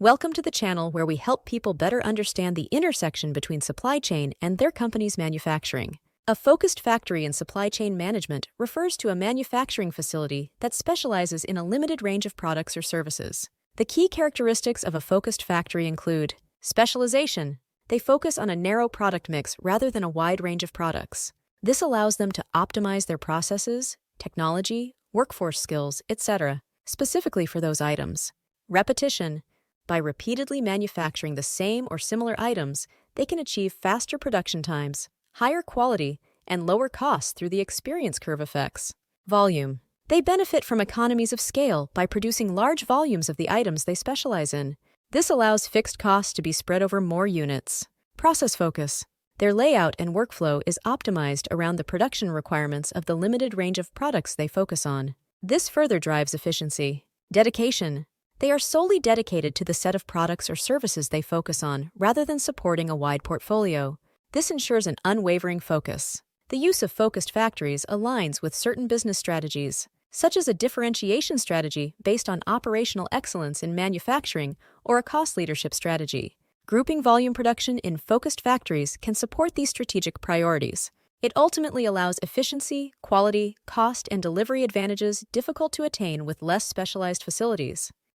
Welcome to the channel where we help people better understand the intersection between supply chain and their company's manufacturing. A focused factory in supply chain management refers to a manufacturing facility that specializes in a limited range of products or services. The key characteristics of a focused factory include specialization. They focus on a narrow product mix rather than a wide range of products. This allows them to optimize their processes, technology, workforce skills, etc., specifically for those items. Repetition. By repeatedly manufacturing the same or similar items, they can achieve faster production times, higher quality, and lower costs through the experience curve effects. Volume. They benefit from economies of scale by producing large volumes of the items they specialize in. This allows fixed costs to be spread over more units. Process focus. Their layout and workflow is optimized around the production requirements of the limited range of products they focus on. This further drives efficiency. Dedication. They are solely dedicated to the set of products or services they focus on rather than supporting a wide portfolio. This ensures an unwavering focus. The use of focused factories aligns with certain business strategies, such as a differentiation strategy based on operational excellence in manufacturing or a cost leadership strategy. Grouping volume production in focused factories can support these strategic priorities. It ultimately allows efficiency, quality, cost, and delivery advantages difficult to attain with less specialized facilities.